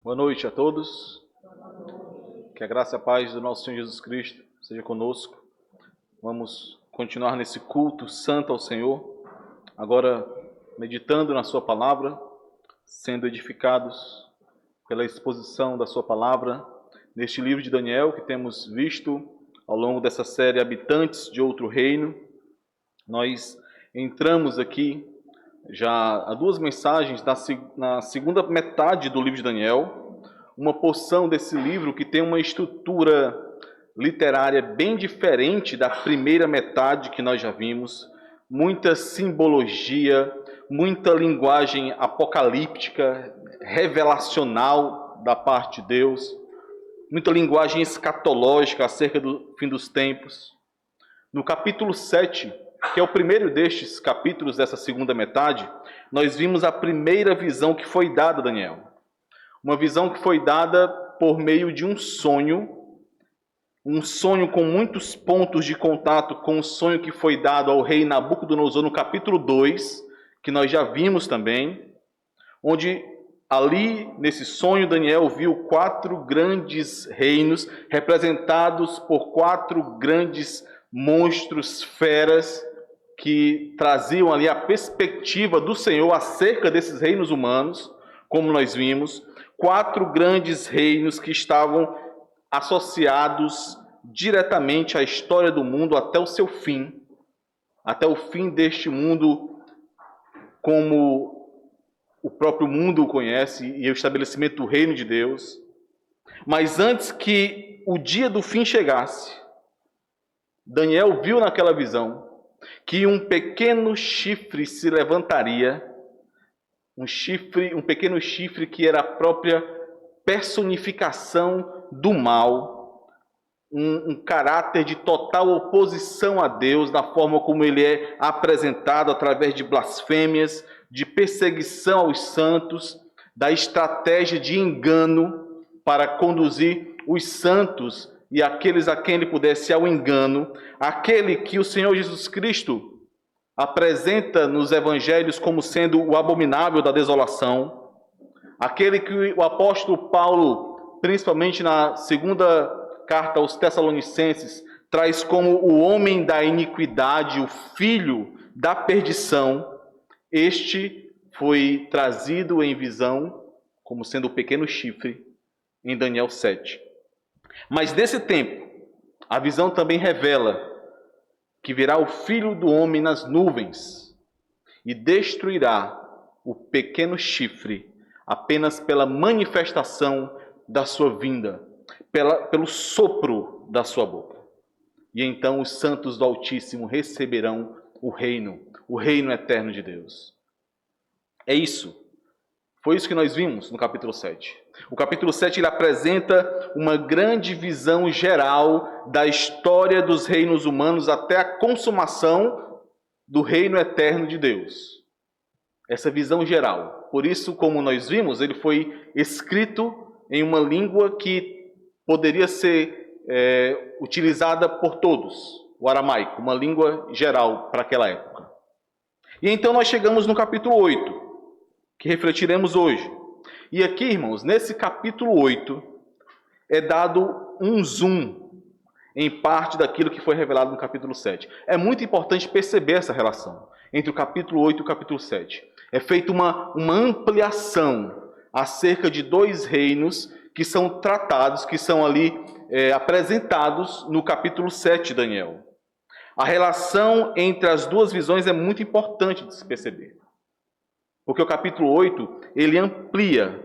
Boa noite a todos. Que a graça e a paz do nosso Senhor Jesus Cristo seja conosco. Vamos continuar nesse culto santo ao Senhor, agora meditando na sua palavra, sendo edificados pela exposição da sua palavra neste livro de Daniel que temos visto ao longo dessa série Habitantes de Outro Reino. Nós entramos aqui já há duas mensagens na segunda metade do livro de Daniel, uma porção desse livro que tem uma estrutura literária bem diferente da primeira metade que nós já vimos, muita simbologia, muita linguagem apocalíptica, revelacional da parte de Deus, muita linguagem escatológica acerca do fim dos tempos. No capítulo 7, que é o primeiro destes capítulos dessa segunda metade, nós vimos a primeira visão que foi dada a Daniel. Uma visão que foi dada por meio de um sonho com muitos pontos de contato com o sonho que foi dado ao rei Nabucodonosor no capítulo 2, que nós já vimos também, onde ali, nesse sonho, Daniel viu 4 grandes reinos representados por 4 grandes monstros, feras, que traziam ali a perspectiva do Senhor acerca desses reinos humanos, como nós vimos, 4 grandes reinos que estavam associados diretamente à história do mundo até o seu fim, até o fim deste mundo como o próprio mundo o conhece e o estabelecimento do reino de Deus. Mas antes que o dia do fim chegasse, Daniel viu naquela visão que um pequeno chifre se levantaria, um pequeno chifre que era a própria personificação do mal, um caráter de total oposição a Deus, da forma como ele é apresentado através de blasfêmias, de perseguição aos santos, da estratégia de engano para conduzir os santos e aqueles a quem ele pudesse ao engano, aquele que o Senhor Jesus Cristo apresenta nos evangelhos como sendo o abominável da desolação, aquele que o apóstolo Paulo, principalmente na segunda carta aos Tessalonicenses, traz como o homem da iniquidade, o filho da perdição. Este foi trazido em visão como sendo o pequeno chifre em Daniel 7. Mas nesse tempo, a visão também revela que virá o Filho do Homem nas nuvens e destruirá o pequeno chifre apenas pela manifestação da sua vinda, pelo sopro da sua boca. E então os santos do Altíssimo receberão o reino eterno de Deus. É isso. Foi isso que nós vimos no capítulo 7. O capítulo 7 ele apresenta uma grande visão geral da história dos reinos humanos até a consumação do reino eterno de Deus. Essa visão geral. Por isso, como nós vimos, ele foi escrito em uma língua que poderia ser utilizada por todos, o aramaico, uma língua geral para aquela época. E então nós chegamos no capítulo 8, que refletiremos hoje. E aqui, irmãos, nesse capítulo 8, é dado um zoom em parte daquilo que foi revelado no capítulo 7. É muito importante perceber essa relação entre o capítulo 8 e o capítulo 7. É feita uma ampliação acerca de 2 reinos que são tratados, que são ali apresentados no capítulo 7 de Daniel. A relação entre as 2 visões é muito importante de se perceber. Porque o capítulo 8, ele amplia,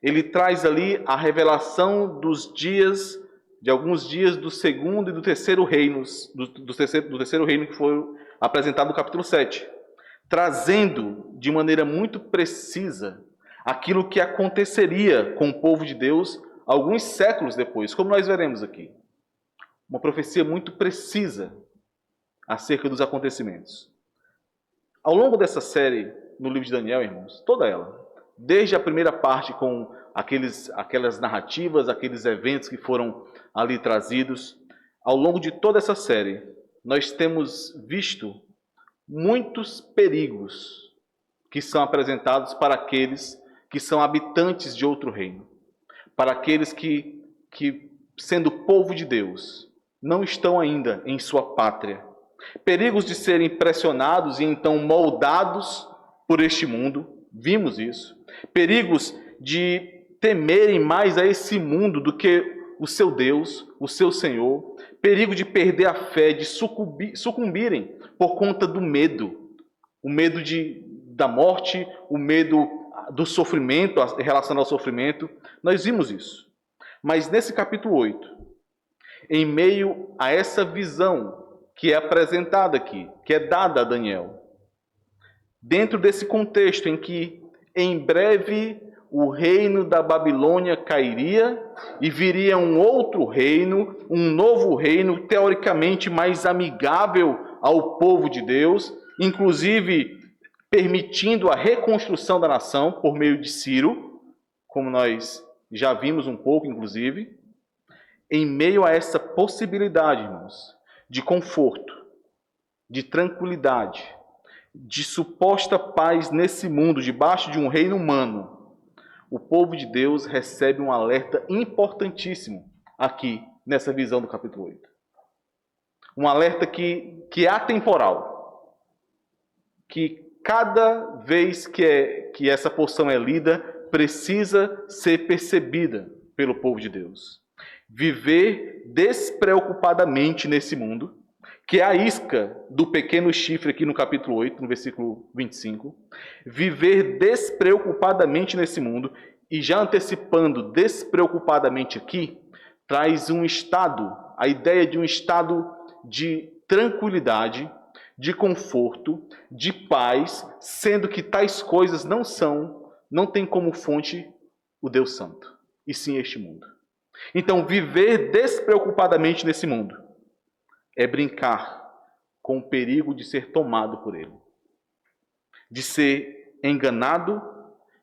ele traz ali a revelação dos dias, de alguns dias do segundo e do terceiro reinos, do terceiro reino que foi apresentado no capítulo 7, trazendo de maneira muito precisa aquilo que aconteceria com o povo de Deus alguns séculos depois, como nós veremos aqui. Uma profecia muito precisa acerca dos acontecimentos. Ao longo dessa série, no livro de Daniel, irmãos, toda ela, desde a primeira parte com aquelas narrativas, aqueles eventos que foram ali trazidos, ao longo de toda essa série, nós temos visto muitos perigos que são apresentados para aqueles que são habitantes de outro reino, para aqueles que sendo povo de Deus, não estão ainda em sua pátria. Perigos de serem pressionados e então moldados por este mundo, vimos isso. Perigos de temerem mais a esse mundo do que o seu Deus, o seu Senhor. Perigo de perder a fé, de sucumbirem por conta do medo. O medo da morte, o medo do sofrimento, relacionado ao sofrimento. Nós vimos isso. Mas nesse capítulo 8, em meio a essa visão que é apresentada aqui, que é dada a Daniel, dentro desse contexto em que em breve o reino da Babilônia cairia e viria um outro reino, um novo reino, teoricamente mais amigável ao povo de Deus, inclusive permitindo a reconstrução da nação por meio de Ciro, como nós já vimos um pouco, inclusive. Em meio a essa possibilidade, irmãos, de conforto, de tranquilidade, de suposta paz nesse mundo, debaixo de um reino humano, o povo de Deus recebe um alerta importantíssimo aqui, nessa visão do capítulo 8. Um alerta que é atemporal, que cada vez que essa porção é lida, precisa ser percebida pelo povo de Deus. Viver despreocupadamente nesse mundo, que é a isca do pequeno chifre aqui no capítulo 8, no versículo 25. Viver despreocupadamente nesse mundo, e já antecipando despreocupadamente aqui, traz um estado, a ideia de um estado de tranquilidade, de conforto, de paz, sendo que tais coisas não tem como fonte o Deus Santo, e sim este mundo. Então, viver despreocupadamente nesse mundo é brincar com o perigo de ser tomado por ele, de ser enganado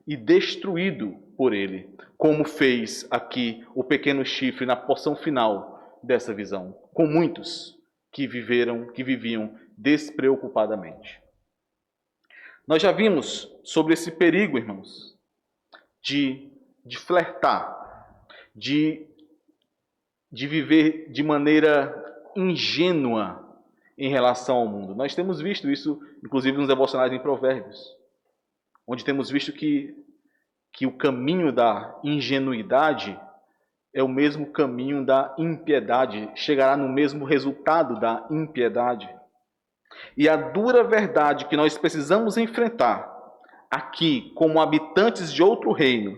e destruído por ele, como fez aqui o pequeno chifre na porção final dessa visão, com muitos que viviam despreocupadamente. Nós já vimos sobre esse perigo, irmãos, de flertar, de viver de maneira ingênua em relação ao mundo. Nós temos visto isso, inclusive, nos devocionais em Provérbios, onde temos visto que o caminho da ingenuidade é o mesmo caminho da impiedade, chegará no mesmo resultado da impiedade. E a dura verdade que nós precisamos enfrentar aqui, como habitantes de outro reino,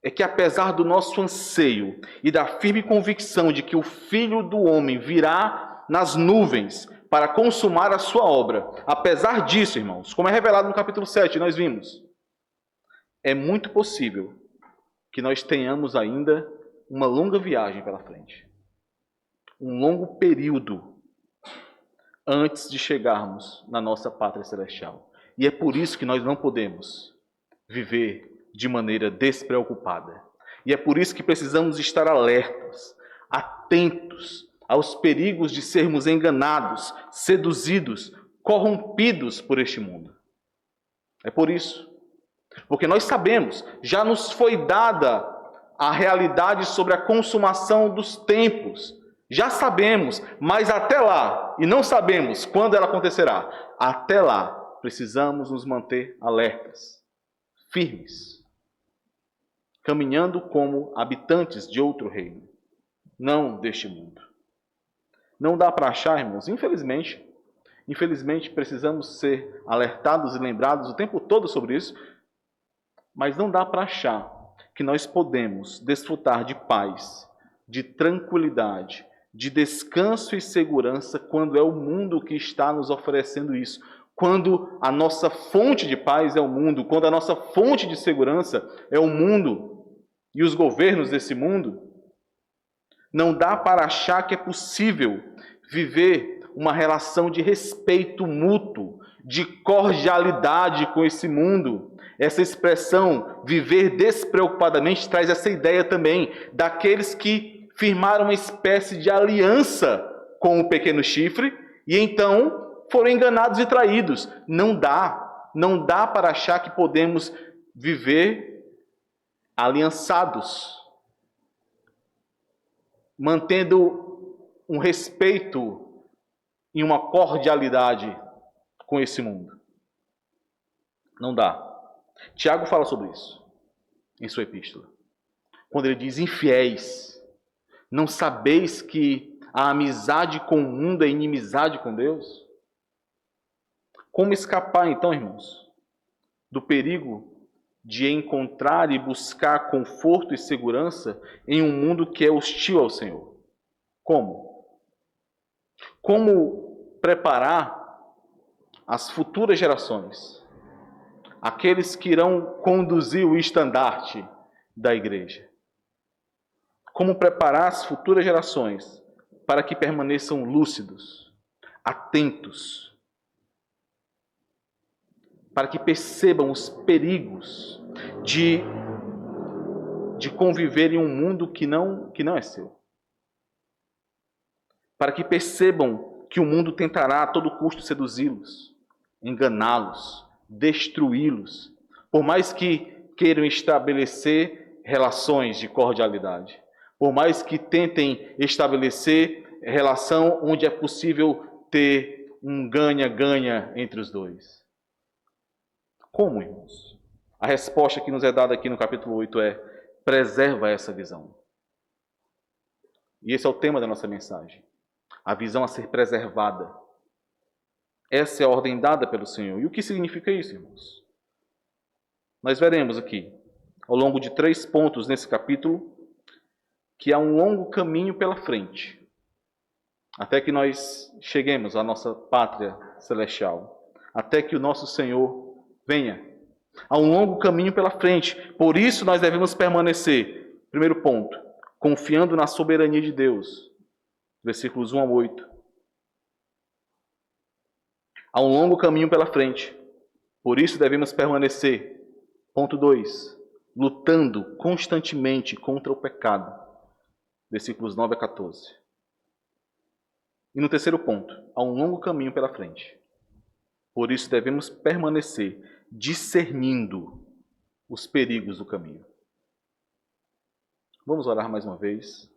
é que apesar do nosso anseio e da firme convicção de que o Filho do Homem virá nas nuvens para consumar a sua obra, apesar disso, irmãos, como é revelado no capítulo 7, nós vimos, é muito possível que nós tenhamos ainda uma longa viagem pela frente, um longo período antes de chegarmos na nossa pátria celestial. E é por isso que nós não podemos viver de maneira despreocupada. E é por isso que precisamos estar alertas, atentos aos perigos de sermos enganados, seduzidos, corrompidos por este mundo. É por isso. Porque nós sabemos, já nos foi dada a realidade sobre a consumação dos tempos. Já sabemos, mas até lá, e não sabemos quando ela acontecerá, até lá precisamos nos manter alertas, firmes, caminhando como habitantes de outro reino, não deste mundo. Não dá para achar, irmãos, infelizmente precisamos ser alertados e lembrados o tempo todo sobre isso, mas não dá para achar que nós podemos desfrutar de paz, de tranquilidade, de descanso e segurança quando é o mundo que está nos oferecendo isso. Quando a nossa fonte de paz é o mundo, quando a nossa fonte de segurança é o mundo e os governos desse mundo, não dá para achar que é possível viver uma relação de respeito mútuo, de cordialidade com esse mundo. Essa expressão, viver despreocupadamente, traz essa ideia também daqueles que firmaram uma espécie de aliança com o pequeno chifre e então foram enganados e traídos. Não dá para achar que podemos viver aliançados, mantendo um respeito e uma cordialidade com esse mundo. Não dá. Tiago fala sobre isso em sua epístola. Quando ele diz: infiéis, não sabeis que a amizade com o mundo é inimizade com Deus? Como escapar, então, irmãos, do perigo de encontrar e buscar conforto e segurança em um mundo que é hostil ao Senhor? Como? Como preparar as futuras gerações, aqueles que irão conduzir o estandarte da igreja? Como preparar as futuras gerações para que permaneçam lúcidos, atentos, para que percebam os perigos de conviver em um mundo que não é seu. Para que percebam que o mundo tentará a todo custo seduzi-los, enganá-los, destruí-los, por mais que queiram estabelecer relações de cordialidade, por mais que tentem estabelecer relação onde é possível ter um ganha-ganha entre os dois. Como, irmãos? A resposta que nos é dada aqui no capítulo 8 é: preserva essa visão. E esse é o tema da nossa mensagem. A visão a ser preservada. Essa é a ordem dada pelo Senhor. E o que significa isso, irmãos? Nós veremos aqui, ao longo de 3 pontos nesse capítulo, que há um longo caminho pela frente, até que nós cheguemos à nossa pátria celestial, até que o nosso Senhor venha. Há um longo caminho pela frente, por isso nós devemos permanecer, primeiro ponto, confiando na soberania de Deus. Versículos 1 a 8. Há um longo caminho pela frente, por isso devemos permanecer. Ponto 2. Lutando constantemente contra o pecado. Versículos 9 a 14. E no terceiro ponto, há um longo caminho pela frente. Por isso devemos permanecer discernindo os perigos do caminho. Vamos orar mais uma vez,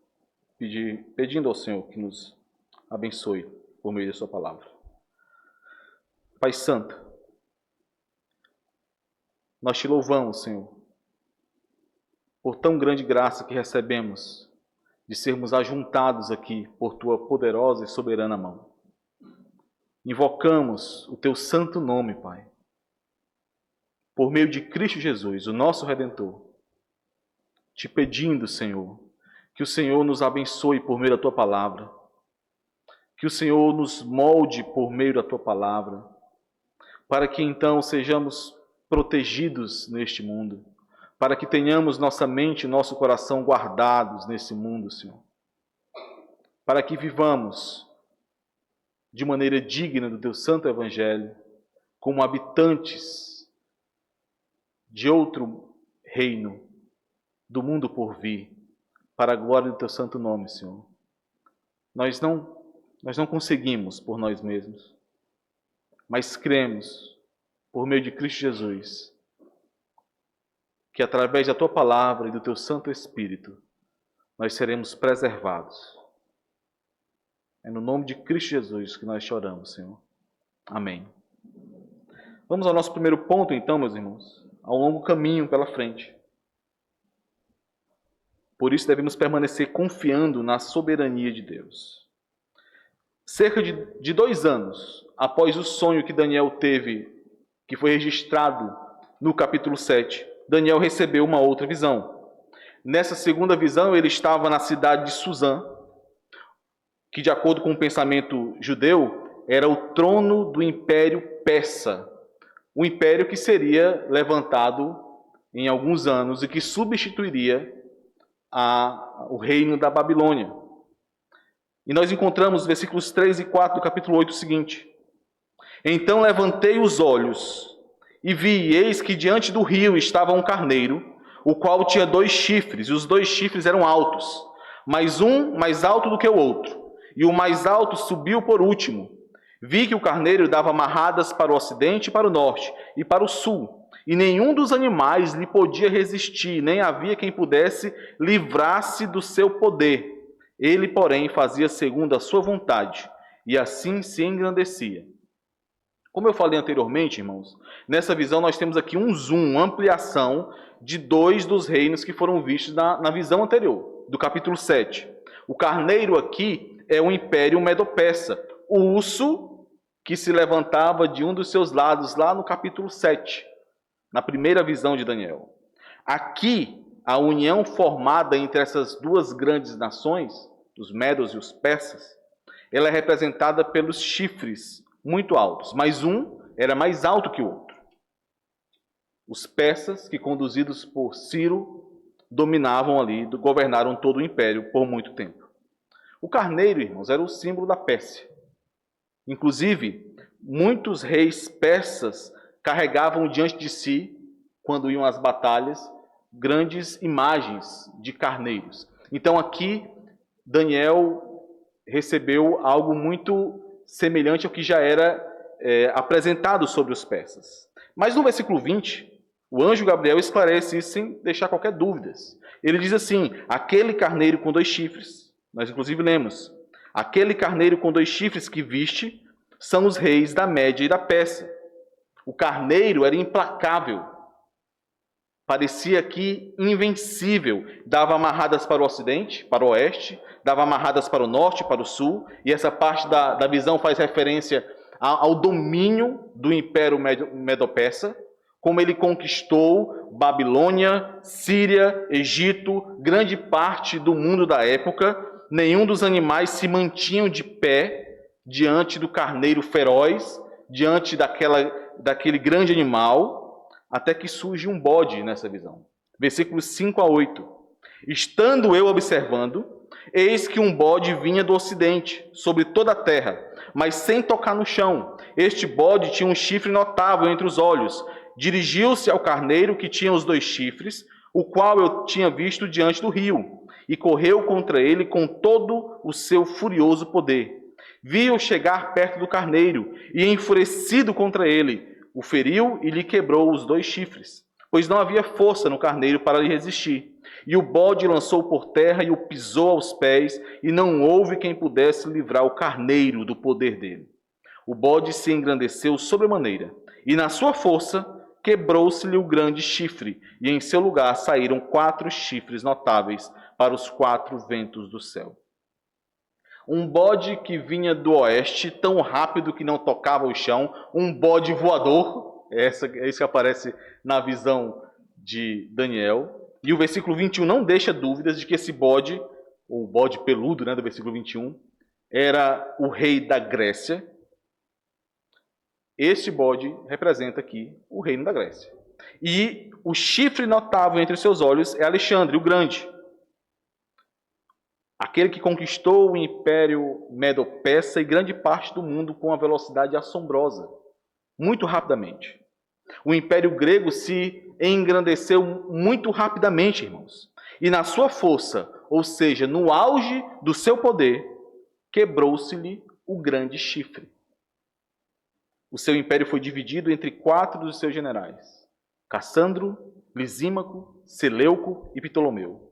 pedindo ao Senhor que nos abençoe por meio da sua palavra. Pai Santo, nós te louvamos, Senhor, por tão grande graça que recebemos de sermos ajuntados aqui por tua poderosa e soberana mão. Invocamos o teu santo nome, Pai, por meio de Cristo Jesus, o nosso Redentor, te pedindo, Senhor, que o Senhor nos abençoe por meio da tua palavra, que o Senhor nos molde por meio da tua palavra, para que então sejamos protegidos neste mundo, para que tenhamos nossa mente e nosso coração guardados nesse mundo, Senhor, para que vivamos de maneira digna do teu santo evangelho, como habitantes de outro reino, do mundo por vir, para a glória do teu santo nome, Senhor. Nós não conseguimos por nós mesmos, mas cremos, por meio de Cristo Jesus, que através da tua palavra e do teu Santo Espírito, nós seremos preservados. É no nome de Cristo Jesus que nós choramos, Senhor. Amém. Vamos ao nosso primeiro ponto, então, meus irmãos. Há um longo caminho pela frente. Por isso devemos permanecer confiando na soberania de Deus. Cerca de 2 anos após o sonho que Daniel teve, que foi registrado no capítulo 7, Daniel recebeu uma outra visão. Nessa segunda visão, ele estava na cidade de Suzã, que, de acordo com o pensamento judeu, era o trono do Império Persa, um império que seria levantado em alguns anos e que substituiria o reino da Babilônia. E nós encontramos os versículos 3 e 4 do capítulo 8 o seguinte: Então levantei os olhos e vi, e eis que diante do rio estava um carneiro, o qual tinha 2 chifres, e os 2 chifres eram altos, mas um mais alto do que o outro, e o mais alto subiu por último. Vi que o carneiro dava amarradas para o ocidente e para o norte, e para o sul, e nenhum dos animais lhe podia resistir, nem havia quem pudesse livrar-se do seu poder. Ele, porém, fazia segundo a sua vontade, e assim se engrandecia. Como eu falei anteriormente, irmãos, nessa visão nós temos aqui um zoom, uma ampliação de dois dos reinos que foram vistos na visão anterior, do capítulo 7. O carneiro aqui é o Império Medo-Persa, o urso que se levantava de um dos seus lados lá no capítulo 7, na primeira visão de Daniel. Aqui, a união formada entre essas duas grandes nações, os medos e os persas, ela é representada pelos chifres muito altos, mas um era mais alto que o outro. Os persas, que conduzidos por Ciro, dominavam ali, governaram todo o império por muito tempo. O carneiro, irmãos, era o símbolo da Pérsia. Inclusive, muitos reis persas carregavam diante de si, quando iam às batalhas, grandes imagens de carneiros. Então aqui, Daniel recebeu algo muito semelhante ao que já era apresentado sobre os persas. Mas no versículo 20, o anjo Gabriel esclarece isso sem deixar qualquer dúvida. Ele diz assim: aquele carneiro com 2 chifres, nós inclusive lemos, aquele carneiro com 2 chifres que viste são os reis da Média e da Pérsia. O carneiro era implacável, parecia aqui invencível, dava amarradas para o ocidente, para o oeste, dava amarradas para o norte, para o sul, e essa parte da visão faz referência ao domínio do Império Medo-Persa, como ele conquistou Babilônia, Síria, Egito, grande parte do mundo da época. Nenhum dos animais se mantinham de pé diante do carneiro feroz, diante daquele grande animal, até que surge um bode nessa visão. Versículos 5 a 8. Estando eu observando, eis que um bode vinha do ocidente, sobre toda a terra, mas sem tocar no chão. Este bode tinha um chifre notável entre os olhos. Dirigiu-se ao carneiro que tinha os 2 chifres, o qual eu tinha visto diante do rio, e correu contra ele com todo o seu furioso poder. Vi-o chegar perto do carneiro, e enfurecido contra ele, o feriu e lhe quebrou os 2 chifres, pois não havia força no carneiro para lhe resistir. E o bode lançou por terra e o pisou aos pés, e não houve quem pudesse livrar o carneiro do poder dele. O bode se engrandeceu sobremaneira, e na sua força quebrou-se-lhe o grande chifre, e em seu lugar saíram 4 chifres notáveis para os 4 ventos do céu. Um bode que vinha do oeste, tão rápido que não tocava o chão, um bode voador, é isso que aparece na visão de Daniel. E o versículo 21 não deixa dúvidas de que esse bode, o bode peludo, do versículo 21, era o rei da Grécia. Este bode representa aqui o reino da Grécia. E o chifre notável entre seus olhos é Alexandre, o Grande. Aquele que conquistou o Império Medo-Persa e grande parte do mundo com uma velocidade assombrosa, muito rapidamente. O Império Grego se engrandeceu muito rapidamente, irmãos. E na sua força, ou seja, no auge do seu poder, quebrou-se-lhe o grande chifre. O seu império foi dividido entre 4 dos seus generais: Cassandro, Lisímaco, Seleuco e Ptolomeu.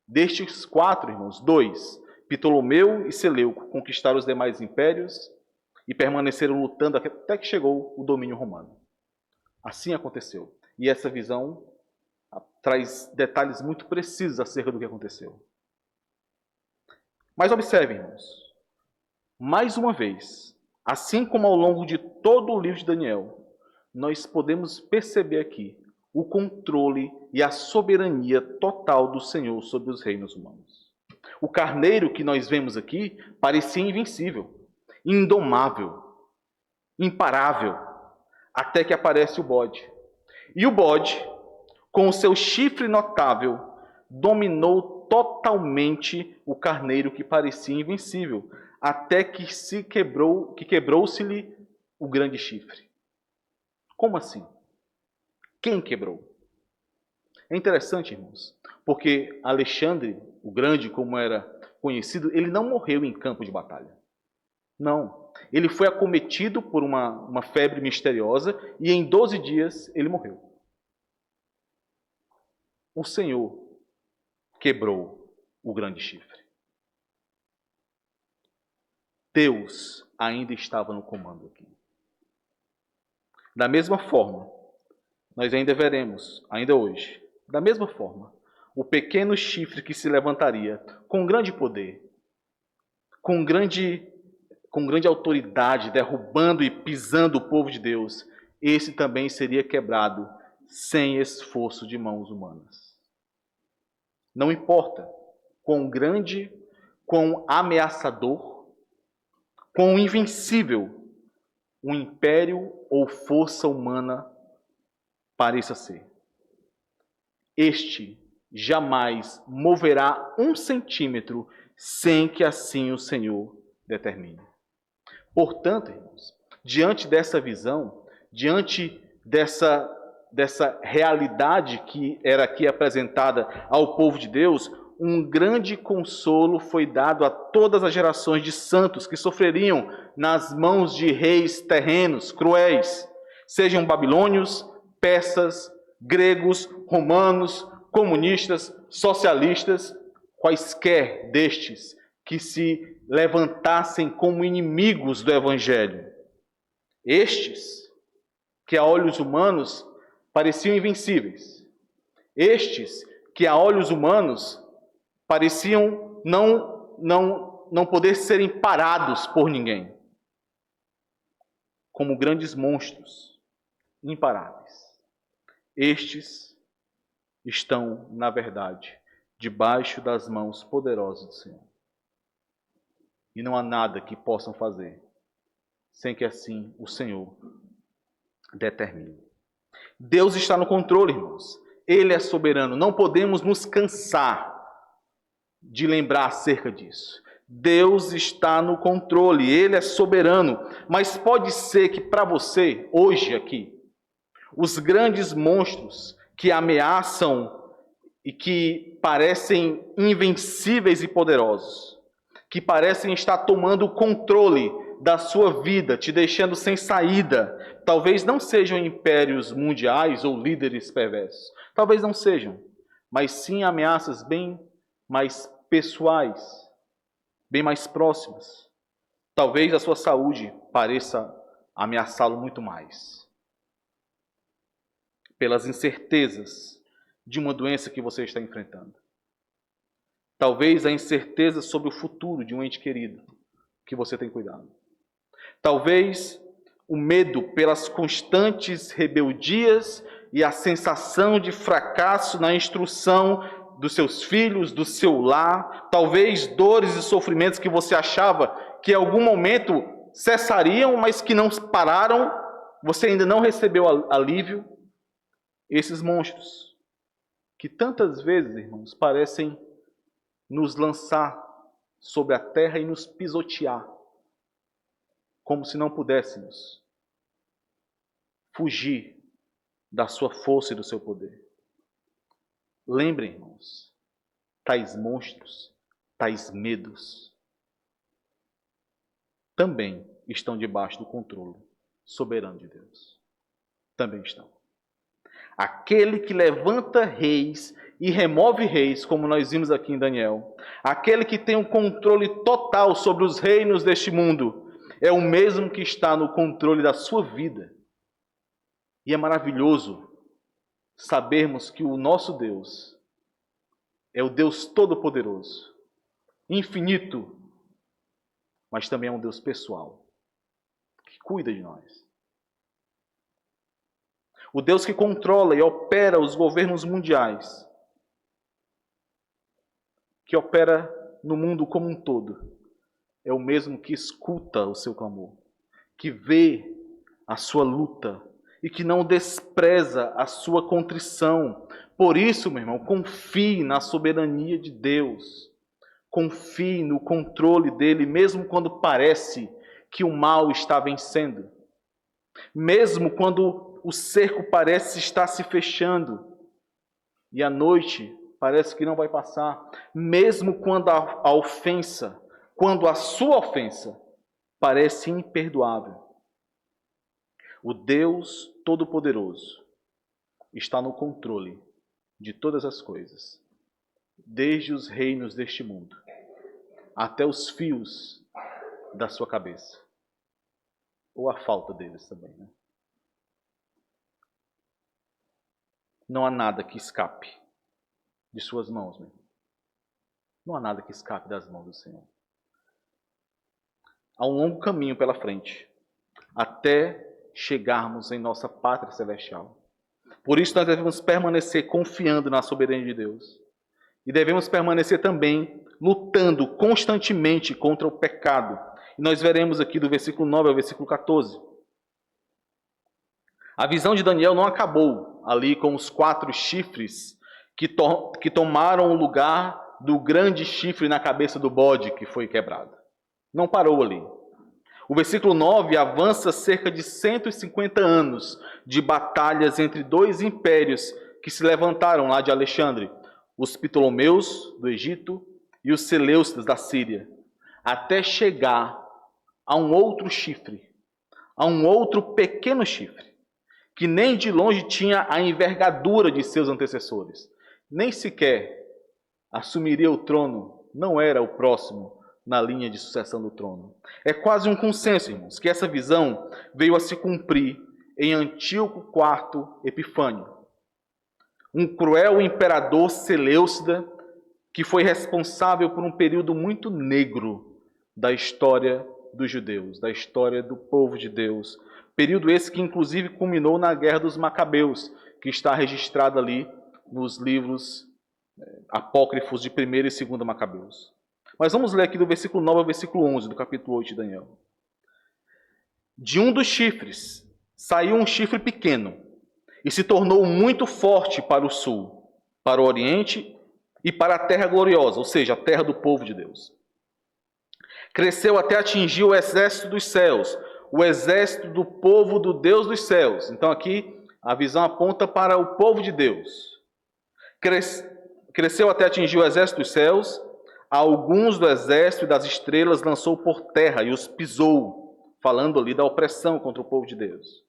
Destes 4, irmãos, 2, Ptolomeu e Seleuco, conquistaram os demais impérios e permaneceram lutando até que chegou o domínio romano. Assim aconteceu. E essa visão traz detalhes muito precisos acerca do que aconteceu. Mas observe, irmãos, mais uma vez, assim como ao longo de todo o livro de Daniel, nós podemos perceber aqui o controle e a soberania total do Senhor sobre os reinos humanos. O carneiro que nós vemos aqui parecia invencível, indomável, imparável, até que aparece o bode. E o bode, com o seu chifre notável, dominou totalmente o carneiro que parecia invencível, até que quebrou-se-lhe o grande chifre. Como assim? Quem quebrou? É interessante, irmãos, porque Alexandre, o Grande, como era conhecido, ele não morreu em campo de batalha. Não. Ele foi acometido por uma febre misteriosa e em 12 dias ele morreu. o Senhor quebrou o grande chifre. Deus ainda estava no comando aqui. Da mesma forma, nós ainda veremos, ainda hoje, da mesma forma, o pequeno chifre que se levantaria com grande poder, com grande autoridade, derrubando e pisando o povo de Deus, esse também seria quebrado sem esforço de mãos humanas. Não importa quão grande, quão ameaçador, quão invencível o império ou força humana pareça ser. Este jamais moverá 1 centímetro sem que assim o Senhor determine. Portanto, irmãos, diante dessa visão, diante dessa realidade que era aqui apresentada ao povo de Deus, um grande consolo foi dado a todas as gerações de santos que sofreriam nas mãos de reis terrenos cruéis, sejam babilônios, persas, gregos, romanos, comunistas, socialistas, quaisquer destes que se levantassem como inimigos do Evangelho. Estes, que a olhos humanos pareciam invencíveis. Estes, que a olhos humanos pareciam não poder serem parados por ninguém. Como grandes monstros, imparáveis. Estes estão, na verdade, debaixo das mãos poderosas do Senhor. E não há nada que possam fazer sem que assim o Senhor determine. Deus está no controle, irmãos. Ele é soberano. Não podemos nos cansar de lembrar acerca disso. Deus está no controle. Ele é soberano. Mas pode ser que para você, hoje aqui, os grandes monstros que ameaçam e que parecem invencíveis e poderosos, que parecem estar tomando o controle da sua vida, te deixando sem saída. Talvez não sejam impérios mundiais ou líderes perversos. Talvez não sejam. Mas sim ameaças bem mais pessoais, bem mais próximas. Talvez a sua saúde pareça ameaçá-lo muito mais. Pelas incertezas de uma doença que você está enfrentando. Talvez a incerteza sobre o futuro de um ente querido que você tem cuidado. Talvez o medo pelas constantes rebeldias e a sensação de fracasso na instrução dos seus filhos, do seu lar. Talvez dores e sofrimentos que você achava que em algum momento cessariam, mas que não pararam. Você ainda não recebeu alívio. Esses monstros que tantas vezes, irmãos, parecem nos lançar sobre a terra e nos pisotear, como se não pudéssemos fugir da sua força e do seu poder. Lembrem, irmãos, tais monstros, tais medos, também estão debaixo do controle soberano de Deus. Também estão. Aquele que levanta reis e remove reis, como nós vimos aqui em Daniel, aquele que tem o controle total sobre os reinos deste mundo, é o mesmo que está no controle da sua vida. E é maravilhoso sabermos que o nosso Deus é o Deus Todo-Poderoso, infinito, mas também é um Deus pessoal, que cuida de nós. O Deus que controla e opera os governos mundiais, que opera no mundo como um todo, é o mesmo que escuta o seu clamor, que vê a sua luta e que não despreza a sua contrição. Por isso, meu irmão, confie na soberania de Deus. Confie no controle dele, mesmo quando parece que o mal está vencendo. Mesmo quando o cerco parece estar se fechando e a noite parece que não vai passar. Mesmo quando a ofensa, quando a sua ofensa parece imperdoável. O Deus Todo-Poderoso está no controle de todas as coisas, desde os reinos deste mundo, até os fios da sua cabeça, ou a falta deles também, né? Não há nada que escape de suas mãos, meu irmão. Não há nada que escape das mãos do Senhor. Há um longo caminho pela frente, até chegarmos em nossa pátria celestial. Por isso nós devemos permanecer confiando na soberania de Deus. E devemos permanecer também lutando constantemente contra o pecado. E nós veremos aqui do versículo 9 ao versículo 14. A visão de Daniel não acabou ali com os 4 chifres que tomaram o lugar do grande chifre na cabeça do bode que foi quebrado. Não parou ali. O versículo 9 avança cerca de 150 anos de batalhas entre 2 impérios que se levantaram lá de Alexandre, os Ptolomeus do Egito e os Seleucidas da Síria, até chegar a um outro chifre, a um outro pequeno chifre, que nem de longe tinha a envergadura de seus antecessores, nem sequer assumiria o trono, não era o próximo na linha de sucessão do trono. É quase um consenso, irmãos, que essa visão veio a se cumprir em Antíoco IV Epifânio, um cruel imperador Seleucida que foi responsável por um período muito negro da história dos judeus, da história do povo de Deus. Período esse que inclusive culminou na Guerra dos Macabeus, que está registrado ali nos livros apócrifos de 1º e 2º Macabeus. Mas vamos ler aqui do versículo 9 ao versículo 11 do capítulo 8 de Daniel. De um dos chifres saiu um chifre pequeno e se tornou muito forte para o sul, para o oriente e para a terra gloriosa, ou seja, a terra do povo de Deus. Cresceu até atingir o exército dos céus, o exército do povo do Deus dos céus. Então aqui a visão aponta para o povo de Deus. Cresceu até atingir o exército dos céus, alguns do exército das estrelas lançou por terra e os pisou, falando ali da opressão contra o povo de Deus.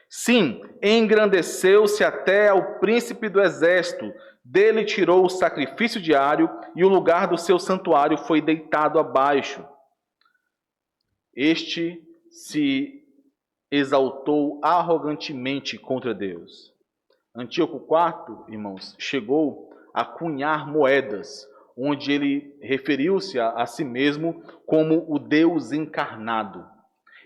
Sim, engrandeceu-se até ao príncipe do exército, dele tirou o sacrifício diário e o lugar do seu santuário foi deitado abaixo. Este se exaltou arrogantemente contra Deus. Antíoco IV, irmãos, chegou a cunhar moedas, onde ele referiu-se a si mesmo como o Deus encarnado.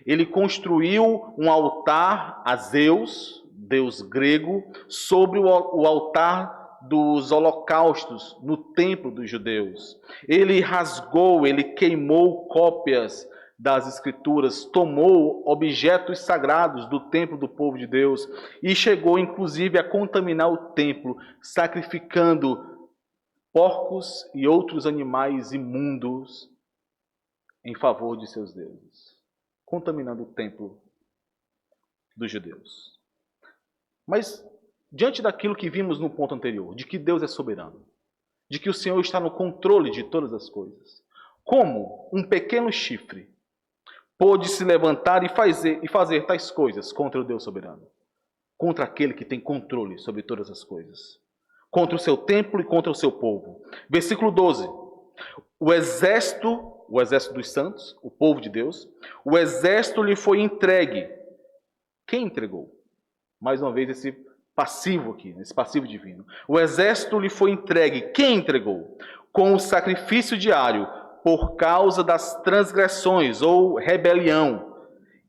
Ele construiu um altar a Zeus, Deus grego, sobre o altar dos holocaustos no templo dos judeus. Ele rasgou, ele queimou cópias das Escrituras, tomou objetos sagrados do templo do povo de Deus e chegou inclusive a contaminar o templo, sacrificando porcos e outros animais imundos em favor de seus deuses, contaminando o templo dos judeus. Mas, diante daquilo que vimos no ponto anterior, de que Deus é soberano, de que o Senhor está no controle de todas as coisas, como um pequeno chifre pôde se levantar e fazer tais coisas contra o Deus soberano, contra aquele que tem controle sobre todas as coisas, contra o seu templo e contra o seu povo. Versículo 12. O exército dos santos, o povo de Deus, o exército lhe foi entregue. Quem entregou? Mais uma vez esse passivo aqui, esse passivo divino. O exército lhe foi entregue. Quem entregou? Com o sacrifício diário, por causa das transgressões ou rebelião,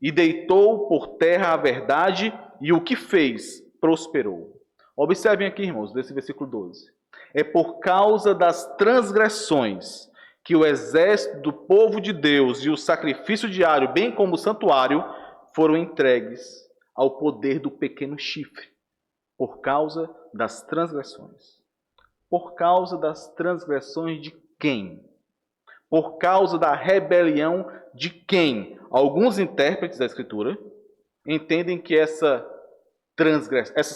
e deitou por terra a verdade, e o que fez? Prosperou. Observem aqui, irmãos, desse versículo 12. É por causa das transgressões que o exército do povo de Deus e o sacrifício diário, bem como o santuário, foram entregues ao poder do pequeno chifre. Por causa das transgressões. Por causa das transgressões de quem? Por causa da rebelião de quem? Alguns intérpretes da Escritura entendem que essas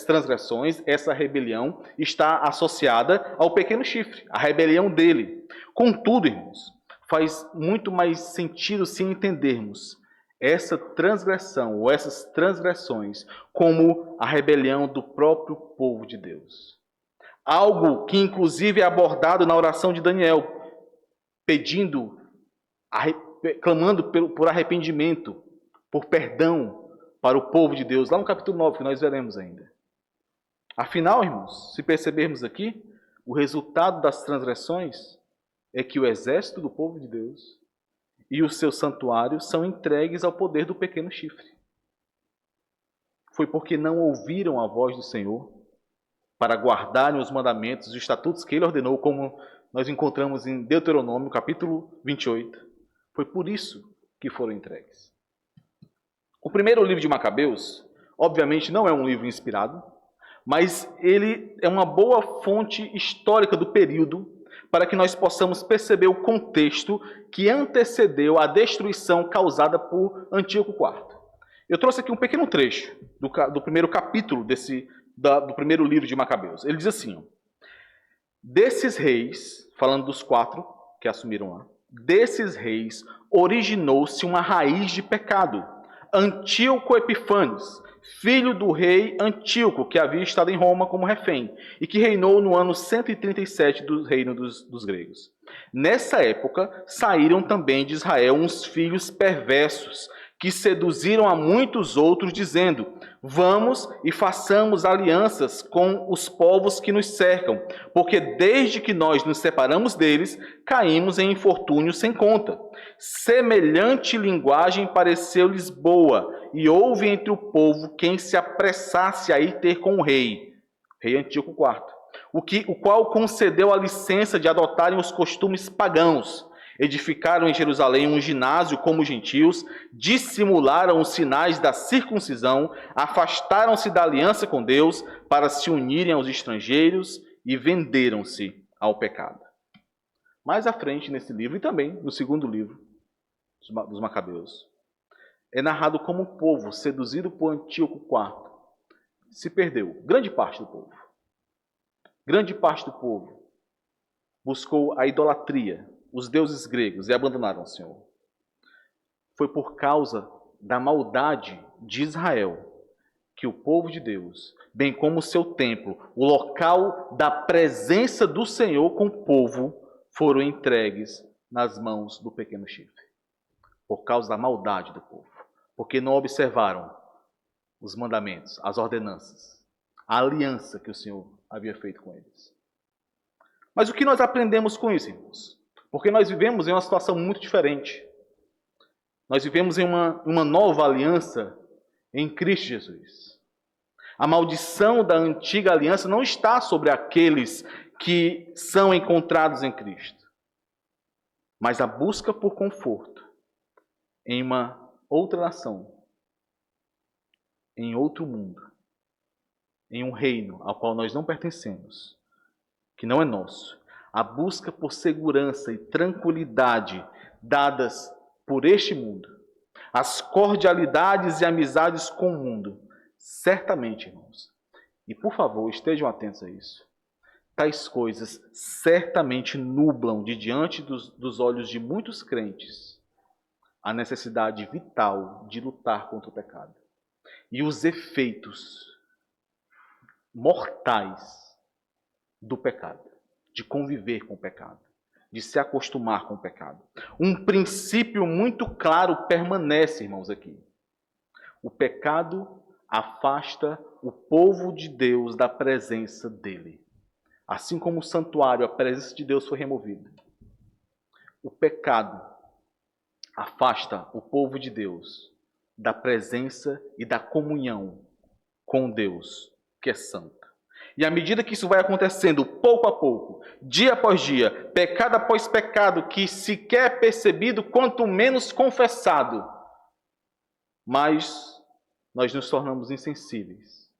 transgressões, essa rebelião, está associada ao pequeno chifre, a rebelião dele. Contudo, irmãos, faz muito mais sentido se entendermos essa transgressão ou essas transgressões como a rebelião do próprio povo de Deus. Algo que inclusive é abordado na oração de Daniel, pedindo, clamando por arrependimento, por perdão para o povo de Deus, lá no capítulo 9, que nós veremos ainda. Afinal, irmãos, se percebermos aqui, o resultado das transgressões é que o exército do povo de Deus e os seus santuários são entregues ao poder do pequeno chifre. Foi porque não ouviram a voz do Senhor para guardarem os mandamentos e os estatutos que ele ordenou, como nós encontramos em Deuteronômio, capítulo 28. Foi por isso que foram entregues. O primeiro livro de Macabeus, obviamente, não é um livro inspirado, mas ele é uma boa fonte histórica do período para que nós possamos perceber o contexto que antecedeu a destruição causada por Antíoco IV. Eu trouxe aqui um pequeno trecho do primeiro capítulo do primeiro livro de Macabeus. Ele diz assim: desses reis, falando dos 4 que assumiram lá, desses reis originou-se uma raiz de pecado. Antíoco Epifânes, filho do rei Antíoco, que havia estado em Roma como refém, e que reinou no ano 137 do reino dos gregos. Nessa época, saíram também de Israel uns filhos perversos, que seduziram a muitos outros, dizendo: vamos e façamos alianças com os povos que nos cercam, porque desde que nós nos separamos deles, caímos em infortúnio sem conta. Semelhante linguagem pareceu-lhes boa, e houve entre o povo quem se apressasse a ir ter com o rei Antíoco IV, o qual concedeu a licença de adotarem os costumes pagãos. Edificaram em Jerusalém um ginásio como os gentios, dissimularam os sinais da circuncisão, afastaram-se da aliança com Deus para se unirem aos estrangeiros e venderam-se ao pecado. Mais à frente nesse livro, e também no segundo livro dos Macabeus, é narrado como o povo, seduzido por Antíoco IV, se perdeu. Grande parte do povo buscou a idolatria, os deuses gregos, e abandonaram o Senhor. Foi por causa da maldade de Israel que o povo de Deus, bem como o seu templo, o local da presença do Senhor com o povo, foram entregues nas mãos do pequeno chifre. Por causa da maldade do povo. Porque não observaram os mandamentos, as ordenanças, a aliança que o Senhor havia feito com eles. Mas o que nós aprendemos com isso, irmãos? Porque nós vivemos em uma situação muito diferente. Nós vivemos em uma nova aliança em Cristo Jesus. A maldição da antiga aliança não está sobre aqueles que são encontrados em Cristo, mas a busca por conforto em uma outra nação, em outro mundo, em um reino ao qual nós não pertencemos, que não é nosso. A busca por segurança e tranquilidade dadas por este mundo, as cordialidades e amizades com o mundo, certamente, irmãos, e por favor, estejam atentos a isso, tais coisas certamente nublam de diante dos olhos de muitos crentes a necessidade vital de lutar contra o pecado e os efeitos mortais do pecado, de conviver com o pecado, de se acostumar com o pecado. Um princípio muito claro permanece, irmãos, aqui. O pecado afasta o povo de Deus da presença dele. Assim como o santuário, a presença de Deus foi removida. O pecado afasta o povo de Deus da presença e da comunhão com Deus, que é santo. E à medida que isso vai acontecendo, pouco a pouco, dia após dia, pecado após pecado, que sequer é percebido, quanto menos confessado, mas nós nos tornamos insensíveis.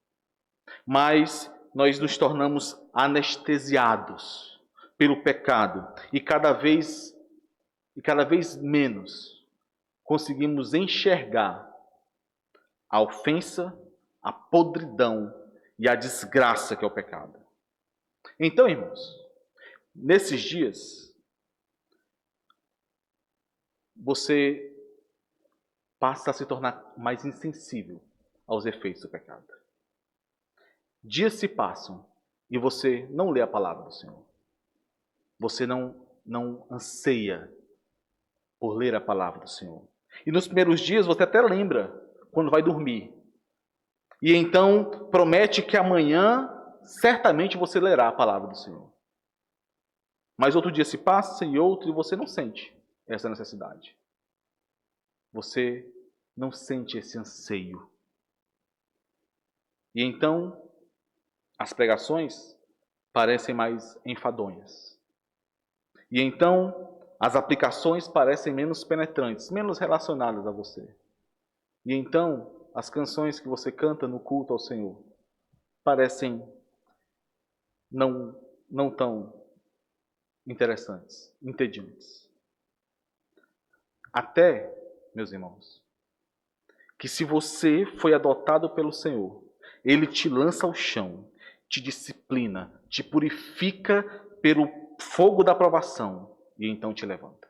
Mas nós nos tornamos anestesiados pelo pecado. E cada vez menos conseguimos enxergar a ofensa, a podridão e a desgraça que é o pecado. Então, irmãos, nesses dias, você passa a se tornar mais insensível aos efeitos do pecado. Dias se passam e você não lê a palavra do Senhor. Você não anseia por ler a palavra do Senhor. E nos primeiros dias você até lembra quando vai dormir. E então promete que amanhã certamente você lerá a palavra do Senhor. Mas outro dia se passa e outro e você não sente essa necessidade. Você não sente esse anseio. E então as pregações parecem mais enfadonhas. E então as aplicações parecem menos penetrantes, menos relacionadas a você. E então as canções que você canta no culto ao Senhor parecem não tão interessantes, entediantes. Até, meus irmãos, que se você foi adotado pelo Senhor, Ele te lança ao chão, te disciplina, te purifica pelo fogo da provação e então te levanta.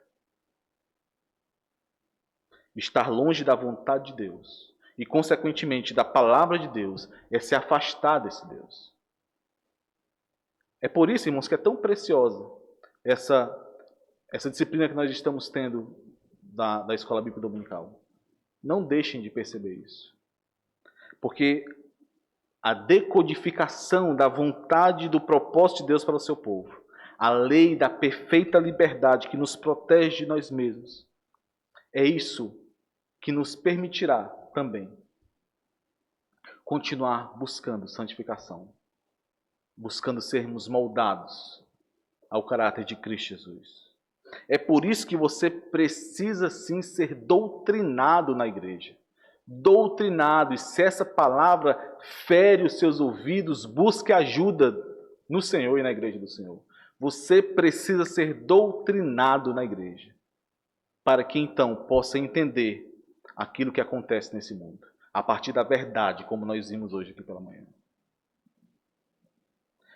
Estar longe da vontade de Deus e, consequentemente, da palavra de Deus é se afastar desse Deus. É por isso, irmãos, que é tão preciosa essa disciplina que nós estamos tendo da Escola Bíblica Dominical. Não deixem de perceber isso. Porque a decodificação da vontade e do propósito de Deus para o seu povo, a lei da perfeita liberdade que nos protege de nós mesmos, é isso que nos permitirá também continuar buscando santificação, buscando sermos moldados ao caráter de Cristo Jesus. É por isso que você precisa sim ser doutrinado na igreja. Doutrinado, e se essa palavra fere os seus ouvidos, busque ajuda no Senhor e na igreja do Senhor. Você precisa ser doutrinado na igreja, para que então possa entender aquilo que acontece nesse mundo, a partir da verdade, como nós vimos hoje aqui pela manhã.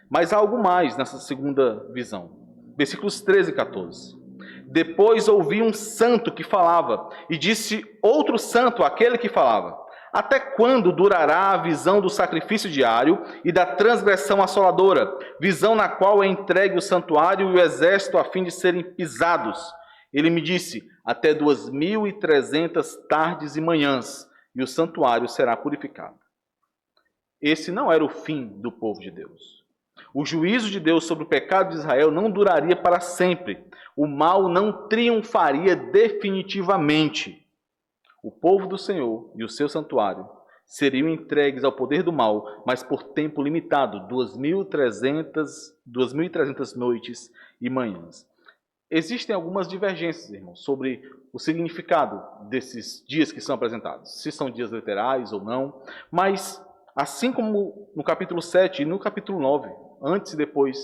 Mas há algo mais nessa segunda visão. Versículos 13 e 14. Depois ouvi um santo que falava, e disse outro santo àquele que falava: até quando durará a visão do sacrifício diário e da transgressão assoladora, visão na qual é entregue o santuário e o exército a fim de serem pisados? Ele me disse: até 2300 tardes e manhãs, e o santuário será purificado. Esse não era o fim do povo de Deus. O juízo de Deus sobre o pecado de Israel não duraria para sempre. O mal não triunfaria definitivamente. O povo do Senhor e o seu santuário seriam entregues ao poder do mal, mas por tempo limitado, 2300 noites e manhãs. Existem algumas divergências, irmãos, sobre o significado desses dias que são apresentados, se são dias literais ou não, mas assim como no capítulo 7 e no capítulo 9, antes e depois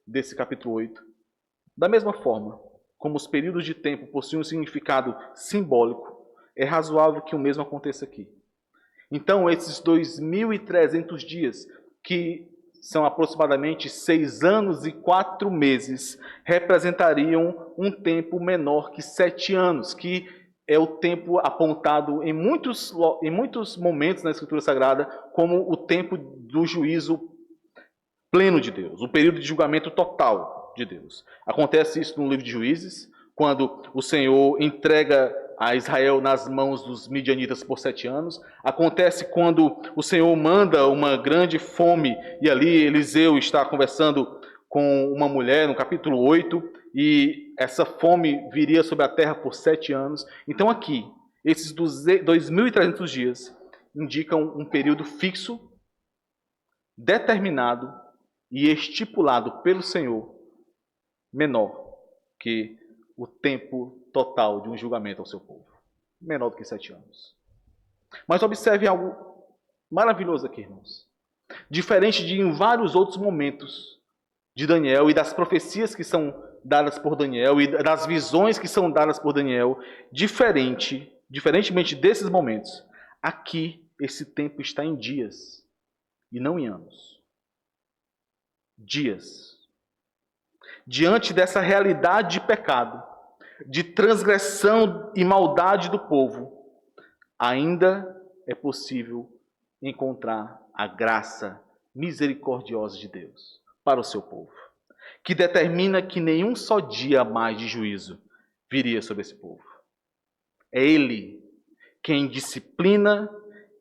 desse capítulo 8, da mesma forma como os períodos de tempo possuem um significado simbólico, é razoável que o mesmo aconteça aqui. Então, esses 2300 dias, que são aproximadamente 6 anos e 4 meses, representariam um tempo menor que 7 anos, que é o tempo apontado em muitos momentos na Escritura Sagrada como o tempo do juízo pleno de Deus, o período de julgamento total de Deus. Acontece isso no livro de Juízes, quando o Senhor entrega a Israel nas mãos dos midianitas por 7 anos. Acontece quando o Senhor manda uma grande fome, e ali Eliseu está conversando com uma mulher, no capítulo 8, e essa fome viria sobre a terra por 7 anos. Então aqui, esses 2300 dias indicam um período fixo, determinado e estipulado pelo Senhor, menor que o tempo total de um julgamento ao seu povo. Menor do que 7 anos. Mas observe algo maravilhoso aqui, irmãos. Diferente de em vários outros momentos de Daniel e das profecias que são dadas por Daniel e das visões que são dadas por Daniel, diferentemente desses momentos, aqui esse tempo está em dias e não em anos. Dias. Diante dessa realidade de pecado, de transgressão e maldade do povo, ainda é possível encontrar a graça misericordiosa de Deus. para o seu povo, que determina que nenhum só dia mais de juízo viria sobre esse povo. É Ele quem disciplina,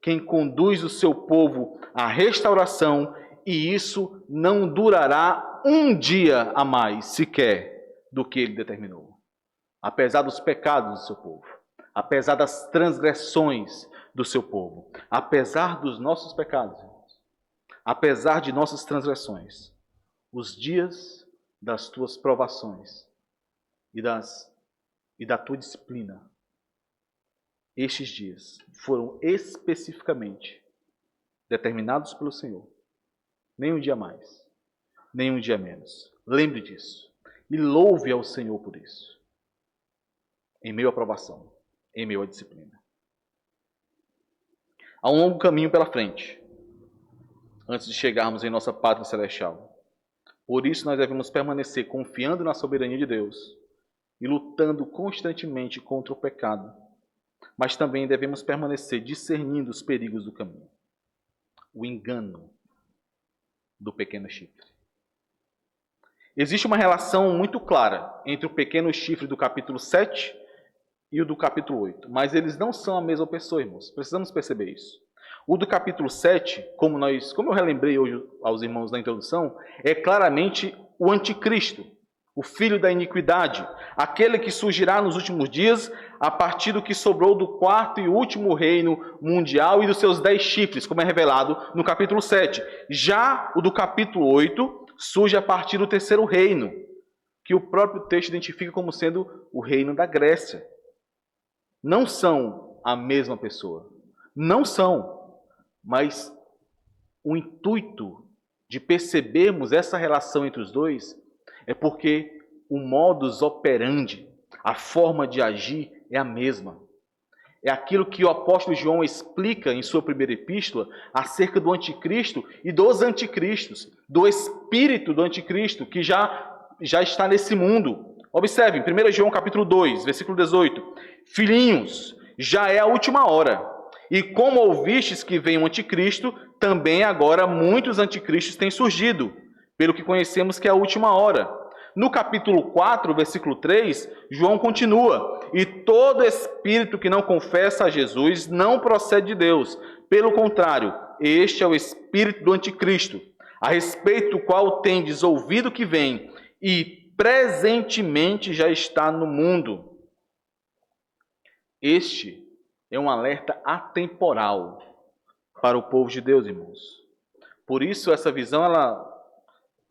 quem conduz o seu povo à restauração, e isso não durará um dia a mais sequer do que Ele determinou. Apesar dos pecados do seu povo, apesar das transgressões do seu povo, apesar dos nossos pecados, apesar de nossas transgressões, os dias das tuas provações e da tua disciplina, estes dias foram especificamente determinados pelo Senhor. Nem um dia mais, nem um dia menos. Lembre disso e louve ao Senhor por isso. Em meio à provação, em meio à disciplina. Há um longo caminho pela frente, antes de chegarmos em nossa pátria celestial. Por isso nós devemos permanecer confiando na soberania de Deus e lutando constantemente contra o pecado. Mas também devemos permanecer discernindo os perigos do caminho. O engano do pequeno chifre. Existe uma relação muito clara entre o pequeno chifre do capítulo 7 e o do capítulo 8. Mas eles não são a mesma pessoa, irmãos. Precisamos perceber isso. O do capítulo 7, como eu relembrei hoje aos irmãos na introdução, é claramente o anticristo, o filho da iniquidade, aquele que surgirá nos últimos dias a partir do que sobrou do quarto e último reino mundial e dos seus 10 chifres, como é revelado no capítulo 7. Já o do capítulo 8 surge a partir do terceiro reino, que o próprio texto identifica como sendo o reino da Grécia. Não são a mesma pessoa. Não são. Mas o intuito de percebermos essa relação entre os dois é porque o modus operandi, a forma de agir é a mesma. É aquilo que o apóstolo João explica em sua primeira epístola acerca do anticristo e dos anticristos, do espírito do anticristo que já está nesse mundo. Observe, 1 João capítulo 2, versículo 18. Filhinhos, já é a última hora. E como ouvistes que vem o anticristo, também agora muitos anticristos têm surgido, pelo que conhecemos que é a última hora. No capítulo 4, versículo 3, João continua: e todo espírito que não confessa a Jesus não procede de Deus. Pelo contrário, este é o espírito do anticristo, a respeito do qual tendes ouvido que vem, e presentemente já está no mundo. Este é um alerta atemporal para o povo de Deus, irmãos. Por isso, essa visão ela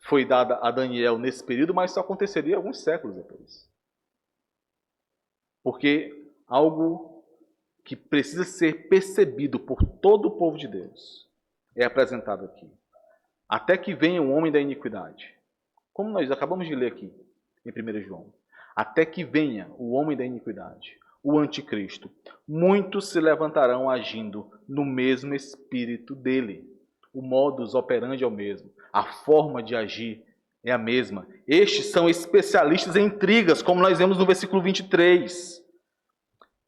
foi dada a Daniel nesse período, mas só aconteceria alguns séculos depois. Porque algo que precisa ser percebido por todo o povo de Deus é apresentado aqui. Até que venha o homem da iniquidade. Como nós acabamos de ler aqui em 1 João. Até que venha o homem da iniquidade, o anticristo, muitos se levantarão agindo no mesmo espírito dele. O modus operandi é o mesmo, a forma de agir é a mesma. Estes são especialistas em intrigas, como nós vemos no versículo 23.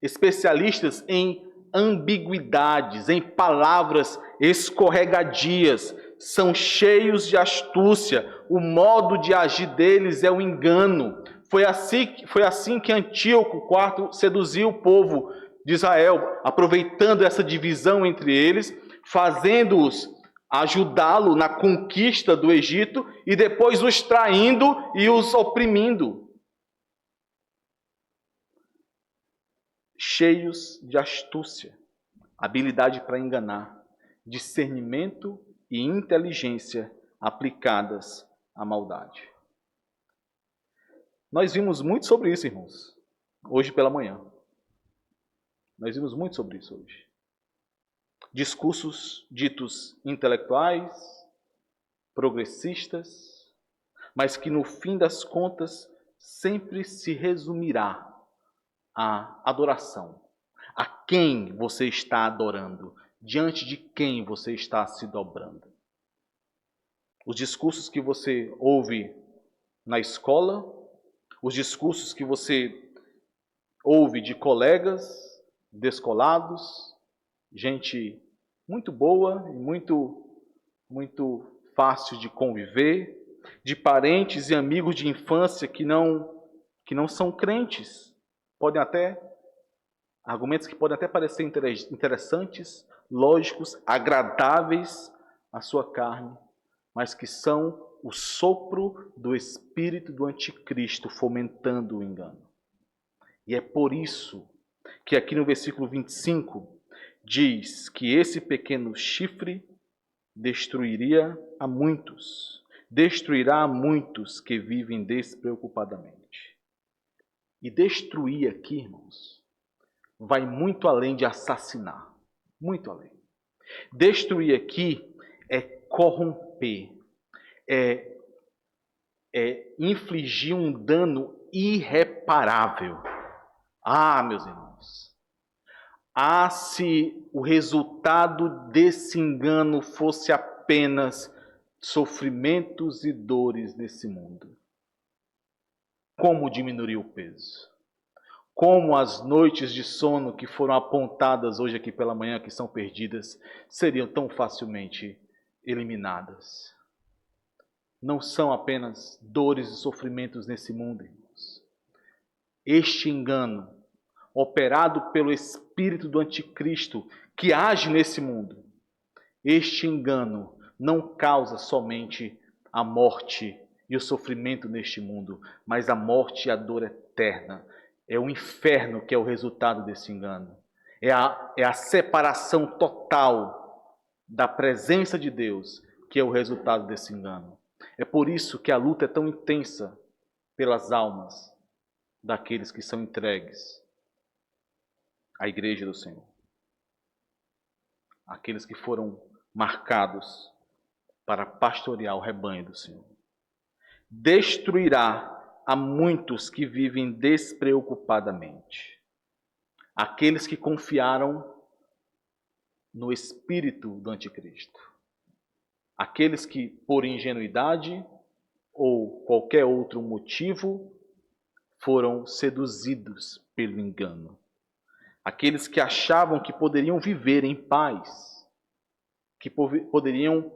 Especialistas em ambiguidades, em palavras escorregadias, são cheios de astúcia. O modo de agir deles é o engano. Foi assim que Antíoco IV seduziu o povo de Israel, aproveitando essa divisão entre eles, fazendo-os ajudá-lo na conquista do Egito e depois os traindo e os oprimindo. Cheios de astúcia, habilidade para enganar, discernimento e inteligência aplicadas à maldade. Nós vimos muito sobre isso, irmãos, hoje pela manhã. Nós vimos muito sobre isso hoje. Discursos ditos intelectuais, progressistas, mas que no fim das contas sempre se resumirá à adoração. A quem você está adorando? Diante de quem você está se dobrando? Os discursos que você ouve na escola, os discursos que você ouve de colegas descolados, gente muito boa e muito fácil de conviver, de parentes e amigos de infância que não são crentes. Argumentos que podem até parecer interessantes, lógicos, agradáveis à sua carne, mas que são o sopro do espírito do anticristo fomentando o engano. E é por isso que aqui no versículo 25 diz que esse pequeno chifre destruirá a muitos que vivem despreocupadamente. E destruir aqui, irmãos, vai muito além de assassinar, muito além. Destruir aqui é corromper, é infligir um dano irreparável. Meus irmãos, se o resultado desse engano fosse apenas sofrimentos e dores nesse mundo, como diminuiria o peso? Como as noites de sono que foram apontadas hoje aqui pela manhã, que são perdidas, seriam tão facilmente eliminadas? Não são apenas dores e sofrimentos nesse mundo, irmãos. Este engano, operado pelo espírito do anticristo que age nesse mundo, este engano não causa somente a morte e o sofrimento neste mundo, mas a morte e a dor eterna. É o inferno que é o resultado desse engano. É a separação total da presença de Deus que é o resultado desse engano. É por isso que a luta é tão intensa pelas almas daqueles que são entregues à igreja do Senhor. Aqueles que foram marcados para pastorear o rebanho do Senhor. Destruirá a muitos que vivem despreocupadamente. Aqueles que confiaram no espírito do anticristo. Aqueles que, por ingenuidade ou qualquer outro motivo, foram seduzidos pelo engano. Aqueles que achavam que poderiam viver em paz, que poderiam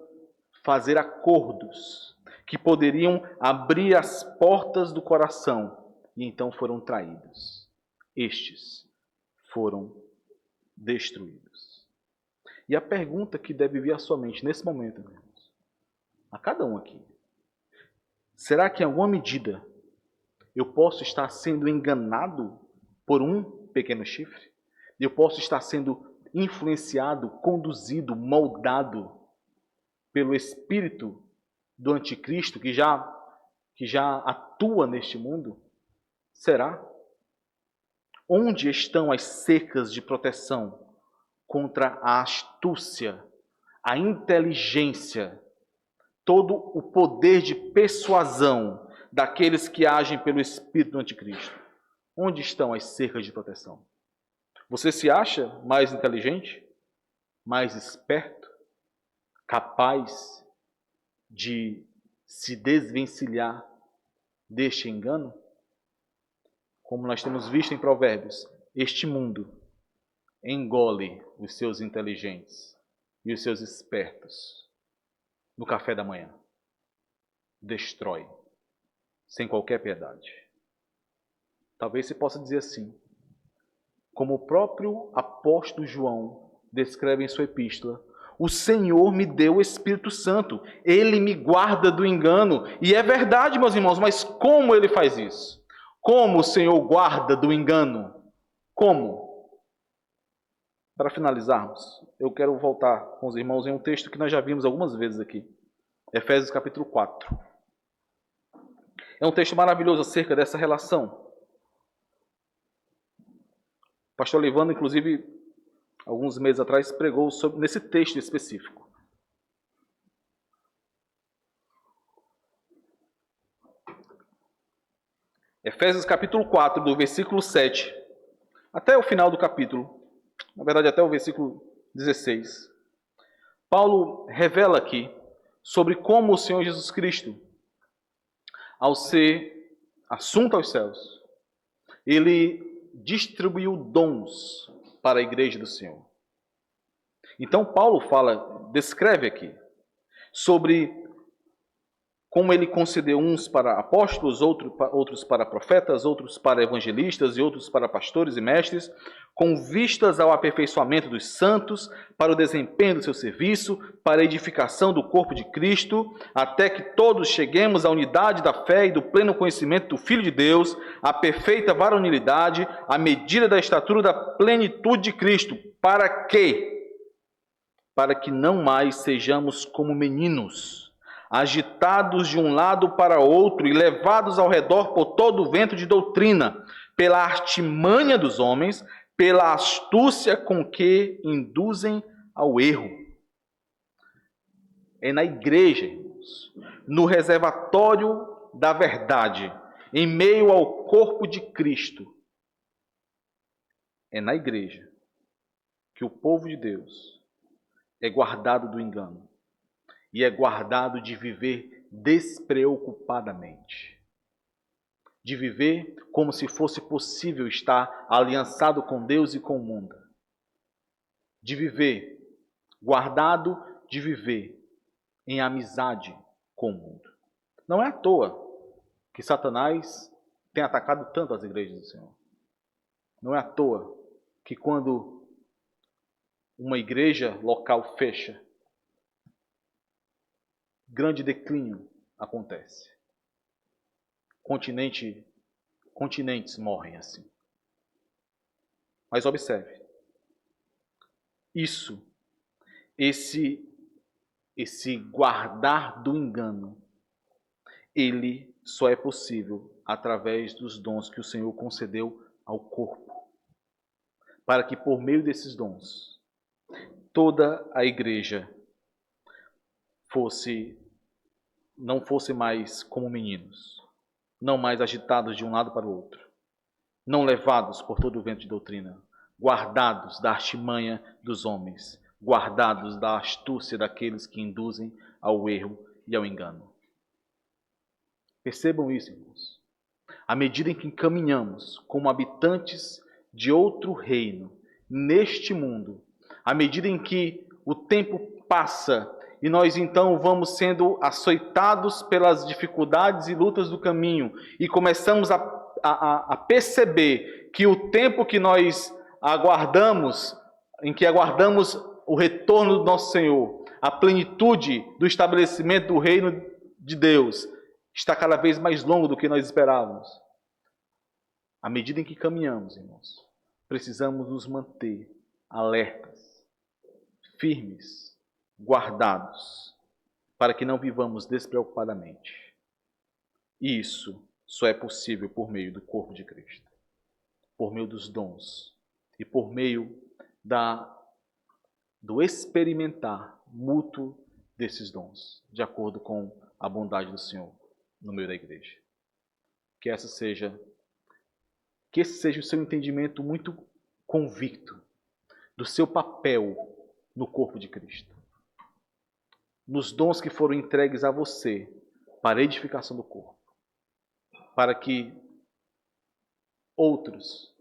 fazer acordos, que poderiam abrir as portas do coração e então foram traídos. Estes foram destruídos. E a pergunta que deve vir à sua mente nesse momento, irmãos, a cada um aqui: será que em alguma medida eu posso estar sendo enganado por um pequeno chifre? Eu posso estar sendo influenciado, conduzido, moldado pelo espírito do anticristo que já atua neste mundo? Será? Onde estão as cercas de proteção contra a astúcia, a inteligência, todo o poder de persuasão daqueles que agem pelo espírito do anticristo? Onde estão as cercas de proteção? Você se acha mais inteligente, mais esperto, capaz de se desvencilhar deste engano? Como nós temos visto em Provérbios, este mundo engole os seus inteligentes e os seus espertos no café da manhã. Destrói, sem qualquer piedade. Talvez se possa dizer assim, como o próprio apóstolo João descreve em sua epístola: o Senhor me deu o Espírito Santo, Ele me guarda do engano. E é verdade, meus irmãos, mas como Ele faz isso? Como o Senhor guarda do engano? Como? Para finalizarmos, eu quero voltar com os irmãos em um texto que nós já vimos algumas vezes aqui. Efésios capítulo 4. É um texto maravilhoso acerca dessa relação. O pastor Levando, inclusive, alguns meses atrás, pregou nesse texto específico. Efésios capítulo 4, do versículo 7 até o final do capítulo, na verdade até o versículo 16. Paulo revela aqui sobre como o Senhor Jesus Cristo, ao ser assunto aos céus, Ele distribuiu dons para a igreja do Senhor. Então Paulo descreve aqui sobre como ele concedeu uns para apóstolos, outros para profetas, outros para evangelistas e outros para pastores e mestres, com vistas ao aperfeiçoamento dos santos, para o desempenho do seu serviço, para a edificação do corpo de Cristo, até que todos cheguemos à unidade da fé e do pleno conhecimento do Filho de Deus, à perfeita varonilidade, à medida da estatura da plenitude de Cristo. Para quê? Para que não mais sejamos como meninos, agitados de um lado para outro e levados ao redor por todo o vento de doutrina, pela artimanha dos homens, pela astúcia com que induzem ao erro. É na igreja, irmãos, no reservatório da verdade, em meio ao corpo de Cristo. É na igreja que o povo de Deus é guardado do engano. E é guardado de viver despreocupadamente. De viver como se fosse possível estar aliançado com Deus e com o mundo. De viver, guardado de viver em amizade com o mundo. Não é à toa que Satanás tem atacado tanto as igrejas do Senhor. Não é à toa que quando uma igreja local fecha, grande declínio acontece. Continentes morrem assim. Mas observe, esse guardar do engano, ele só é possível através dos dons que o Senhor concedeu ao corpo. Para que por meio desses dons, toda a igreja não fosse mais como meninos, não mais agitados de um lado para o outro, não levados por todo o vento de doutrina, guardados da artimanha dos homens, guardados da astúcia daqueles que induzem ao erro e ao engano. Percebam isso, irmãos. À medida em que caminhamos como habitantes de outro reino, neste mundo, à medida em que o tempo passa e nós então vamos sendo açoitados pelas dificuldades e lutas do caminho e começamos a perceber que o tempo que nós aguardamos, em que aguardamos o retorno do nosso Senhor, a plenitude do estabelecimento do reino de Deus, está cada vez mais longo do que nós esperávamos. À medida em que caminhamos, irmãos, precisamos nos manter alertas, firmes, guardados, para que não vivamos despreocupadamente. E isso só é possível por meio do corpo de Cristo, por meio dos dons e por meio do experimentar mútuo desses dons, de acordo com a bondade do Senhor no meio da igreja. Que esse seja o seu entendimento muito convicto do seu papel no corpo de Cristo, nos dons que foram entregues a você para a edificação do corpo, para que outros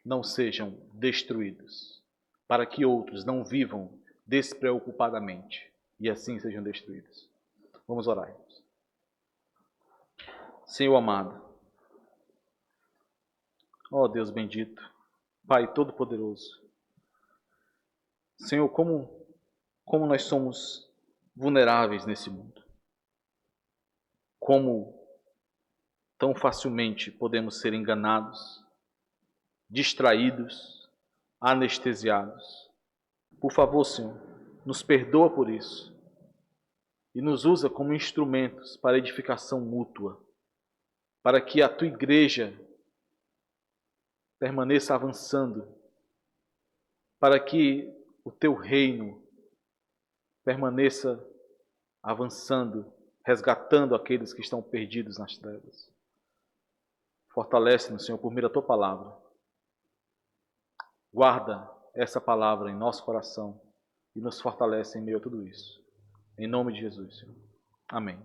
não sejam destruídos, para que outros não vivam despreocupadamente e assim sejam destruídos. Vamos orar. Senhor amado, ó Deus bendito, Pai Todo-Poderoso, Senhor, como nós somos vulneráveis nesse mundo. Como tão facilmente podemos ser enganados, distraídos, anestesiados. Por favor, Senhor, nos perdoa por isso e nos usa como instrumentos para edificação mútua, para que a Tua igreja permaneça avançando, para que o Teu reino permaneça avançando, resgatando aqueles que estão perdidos nas trevas. Fortalece-nos, Senhor, por meio da Tua palavra. Guarda essa palavra em nosso coração e nos fortalece em meio a tudo isso. Em nome de Jesus, Senhor. Amém.